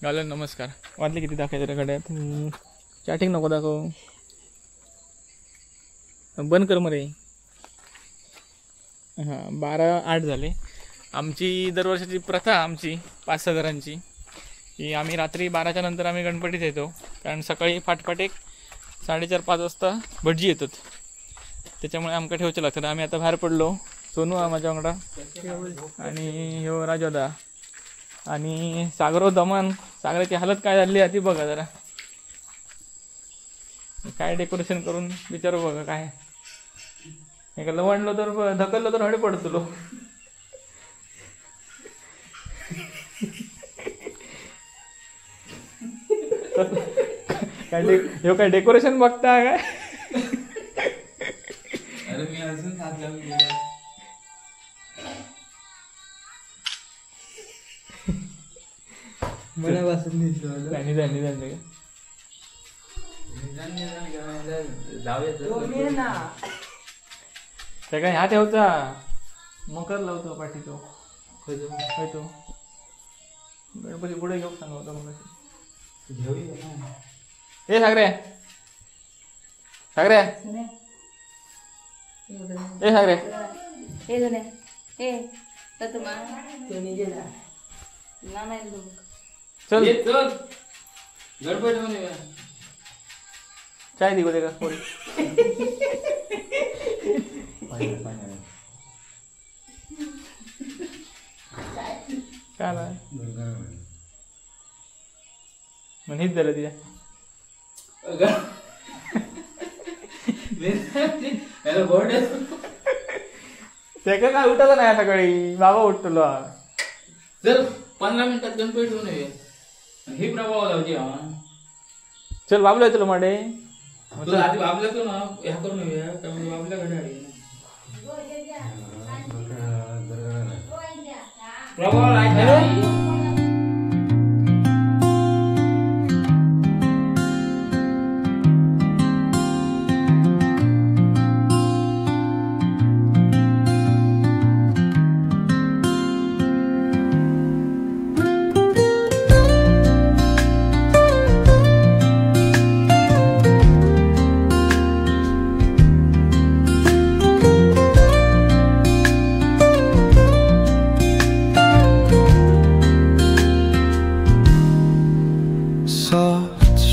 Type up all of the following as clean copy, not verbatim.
घालून नमस्कार. वाजले किती दाखवायचे रे गड्यात? चॅटिंग नको दाखव, बंद कर मरे. हां 12:08 झाले. आमची दरवर्षाची प्रथा आमची 5-6 घरांची की आम्ही रात्री 12च्या नंतर आम्ही गणपतीत येतो. कारण सकाळी फाटफाट एक 4:30-5 वाजता भटजी येतात. त्याच्यामुळे आमका ठेवचे लागतात. आम्ही आता बाहेर पडलो. सोनू हा माझ्या वांगडा आणि ह्यो राजोदा आणि सागरो दमन. सागराची हालत काय झाली आहे ती बघा जरा. काय डेकोरेशन करून विचारू बघा काय. एक लवणलो तर धकललो तर हडे पडतलो. काय डेकोरेशन बघता काय? अरे मी अजून हात लावून गेलो. मला वाचून दिसलं त्यांनी त्या काय ह्या ठेवचा मकर लावतो पाठी तो तो गणपती पुढे घेऊ सांगतो मग घेऊया. ए सागरे सागरे ए सागरे हे जणे हे ततमा तो निघेला ना नाही लोक. चल चल गणपती म्हणूया. चाय दिगो दे का थोडी. काय ना मग हेच झालं तिच्या. त्याका काय उठायचं नाही सकाळी. बाबा उठतो. चल 15 मिनिटात गणपती ठेवून येऊया. हे प्रभाव लावते. चल बाबला येतो माडे. तुला आधी बाबला तो ना ह्या करून येऊया. त्यामुळे बाबला घड्याळी प्रभाव नाही.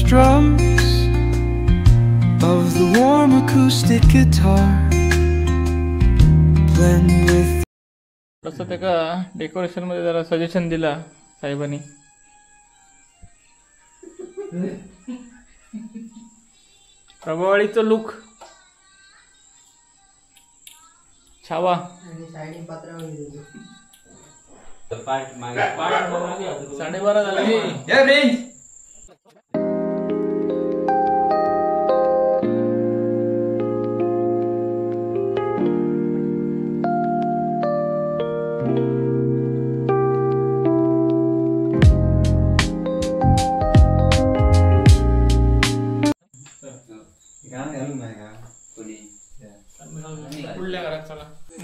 Drums of the warm acoustic guitar blend with. तसं त्याका डेकोरेशन मध्ये जरा सजेशन दिला साहेबांनी. प्रभावळीचं लुक छावा 12:30 झाले.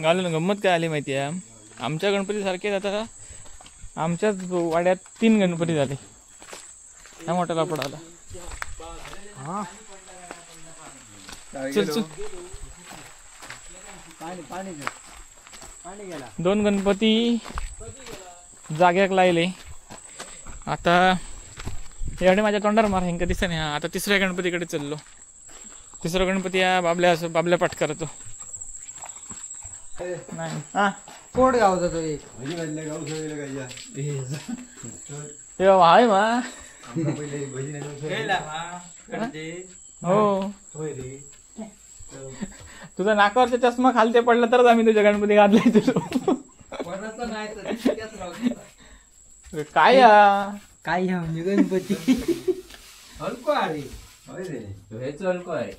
घालून गंमत काय आली माहिती आहे. आमच्या गणपती सारखे आता का आमच्याच वाड्यात 3 गणपती झाले. हा मोठा लापड आला. चल चल 2 गणपती जाग्याक लायले. आता एवढे माझ्या तोंडावर मार हेंका दिसत नाही. आता 3ऱ्या गणपतीकडे चाललो. 3रा गणपती हा बाबल्या पाठ करतो. नाही हा कोड गावचा तो एक हाय मा हो. तुझा नाकावरचा चष्मा खालते पडला तरच आम्ही तुझ्या गणपती घातले. काय काय ह्या म्हणजे गणपती हलको आहे. हेच हलको आहे.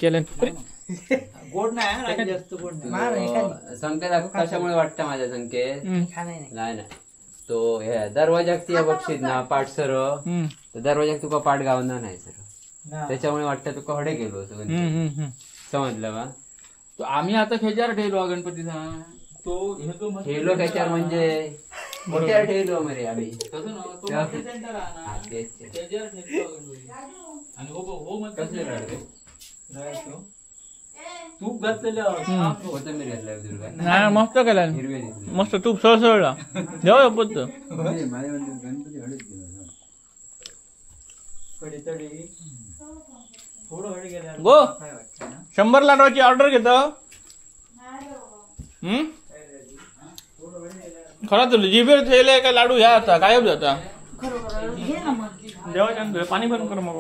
केलं गोड नाही जास्त गोड नाही. संकेत कशामुळे वाटतं माझ्या संकेत नाही नाही तो हे दरवाजाक ती बघशीत ना पाठ सर दरवाजाक तुका पाठ गावना नाही सर त्याच्यामुळे वाटतं तुका हडे गेलो समजलं का तो आम्ही आता खेच्यार ठेवलो गणपतीचा तो हे तो मस्त ठेवलो त्याच्यावर म्हणजे मोठ्यावर ठेवलो मरे आम्ही तसं ना तो मस्त सेंटर आहे ना हा, तेच. खेच्यार ठेवलो गणपती. आणि हो मग कसले राहते तूप घातलेलं कोथंबीर घातल्या दुर्गा नाही मस्त केलं हिरवे दिसले. मस्त तूप सळसळला जेव्हा पत्त कढी थोडं हळी गेलं गो 100 लाडवाची ऑर्डर घेतो खरं तुला जिबेर ठेवले का लाडू ह्या आता गायब जाता देवाच्या पाणी भरून कर मग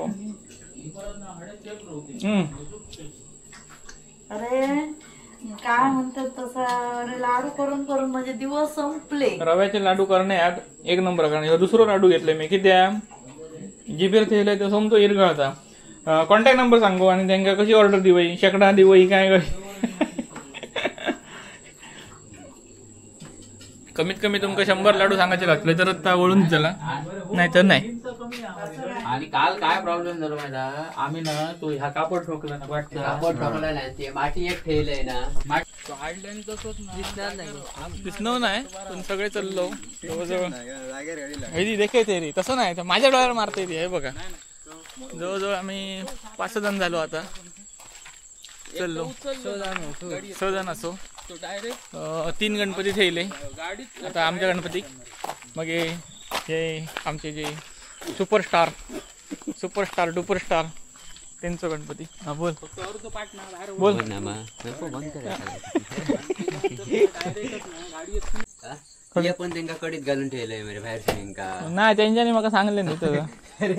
अरे काय म्हणतात तसा अरे लाडू करून करून म्हणजे दिवस संपले. रव्याचे लाडू करण्यात एक नंबर कारण दुसरं लाडू घेतले मी कित्या जिबेर ठेवले तो सोमतो इरगळता कॉन्टॅक्ट नंबर सांगू आणि त्यांना कशी ऑर्डर दिवई शेकडा दिवई काय कमीत कमी तुमका 100 लाडू सांगायचे लागले तर आता वळून चला नाही तर नाही. आणि काल काय प्रॉब्लेम झाला माझा आम्ही ना तो ह्या कापड ठोकला ना वाटतं कापड ठोकला नाही ते माती एक ठेवलंय ना दिसणं नाही पण सगळे चाललो जवळजवळ देखे ते रे तसं नाही तर माझ्या डोळ्यावर मारता हे बघा जवळजवळ आम्ही 5 जण झालो आता चाललो 6 जण असो 3 गणपती ठेवले आता आमच्या गणपती मग हे आमचे जे सुपरस्टार डुपरस्टार त्यांचं गणपती हा बोल बोल ना मग बंद पण त्यांना कडीत घालून ठेवलंय म्हणजे बाहेर त्यांका नाही त्यांच्याने मला सांगले नाही तर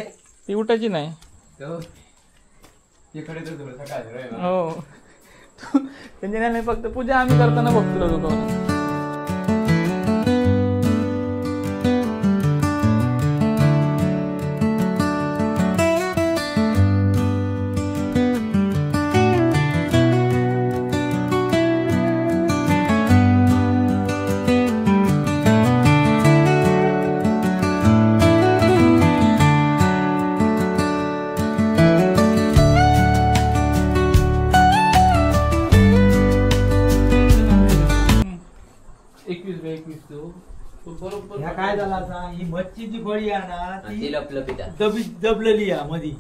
ती उठायची नाही हो त्यांच्या नाही फक्त पूजा आम्ही करताना बघतो दुकान ह्या काय झाला आता ही मच्छीची बळी आहे ना ती ती लपलपीत दबलेली आहे मधी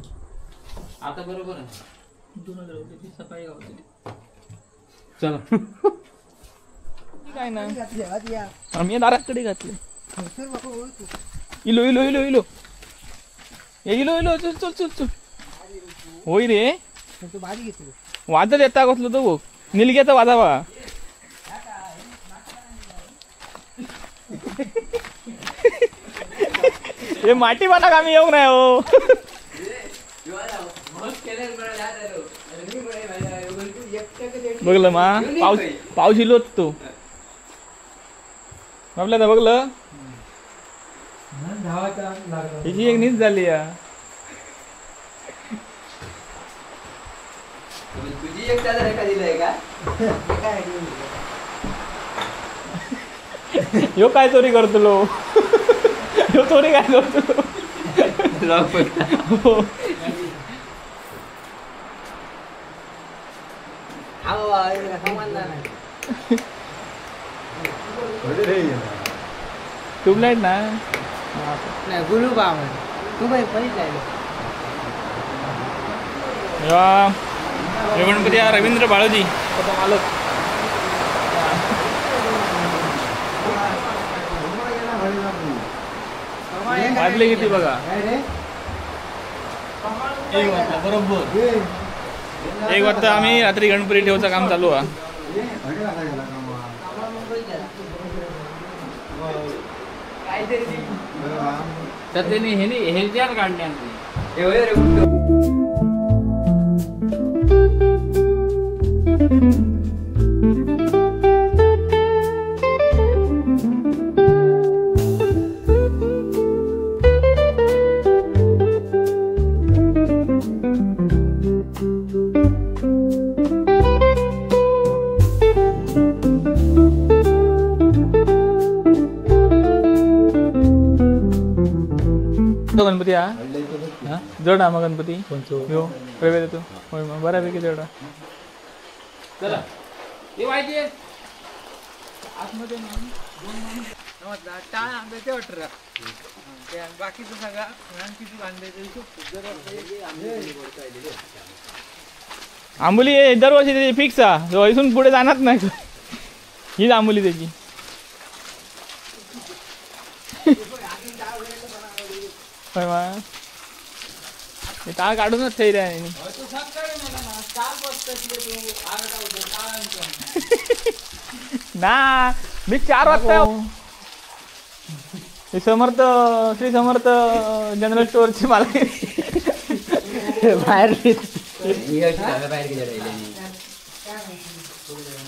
आता बरोबर आहे सकाळी गावली चला काय ना आम्ही दाराकडे घातले इलो इलो इलो इलो इलो इलो चल चल चल चल होय रे वादळ येता कसलो तो बघ निलग्याचा वाजावा हे माटी बाना आम्ही येऊ नाही हो बघलं मा पाऊस इलोच तो आपल्या तर बघलं हिची एक नीच झाली या तुझी एक दादा एका दिलंय का यो काय चोरी करतलो यो चोरी काय करतलो हो. ट्यूबलाइट ना गुरु बाम तू बाई पहिला गणपती रवींद्र बाळोजी मालक वाजले किती बघा बरोबर 1 वाजता आम्ही रात्री गणपती ठेवायचं काम चालू आहे तर त्यांनी हे काढणे गणपती हा जड हा मग गणपती हो प्रवेश येतो होय मग बऱ्यापैकी जड हा. चला हे माहिती आहे आतमध्ये टाळ आंब्याचे वाटत बाकीचं सगळा आंबोली दरवर्षी त्याची फिक्स आहे जो इथून पुढे जाणार नाही हीच आंबोली त्याची. टाळ काढूनच ठेवले आहे ना मी 4 वाजता समर्थ श्री समर्थ जनरल स्टोअरची मालकी बाहेर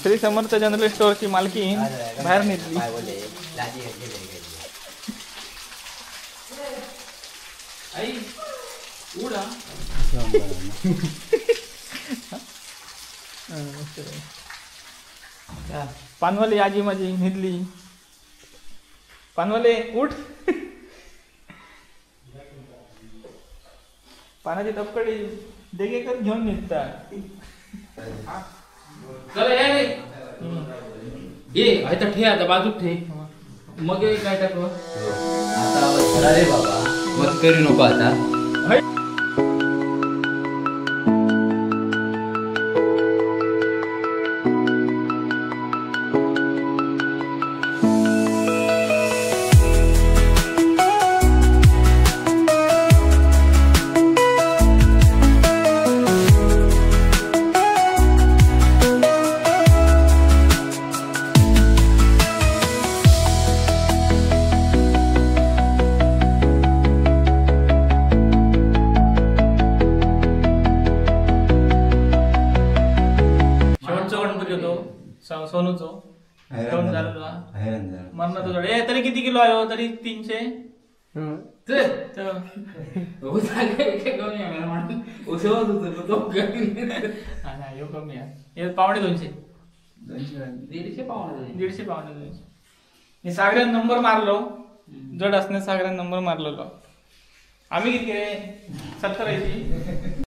श्री समर्थ जनरल स्टोअरची मालकी बाहेर नेतली. पानवाले आजी माझी निधली पानवाले उठ पानाची टपकडी देगेकर घेऊन निघतात. चला या रे ये आता ठे आता बाजूक ठे मग काय टाकू आता चला रे बाबा मत करू नको आता. सोनूचो घेऊन झाला तुला मरणाचं जोड ए तरी किती किलो आहे तरी 300 कमी आहे पावणे 200 150 पावणे 200 सागऱ्यान नंबर मारलो जड असणे सागऱ्यान नंबर मारलेलो आम्ही किती 70 आहे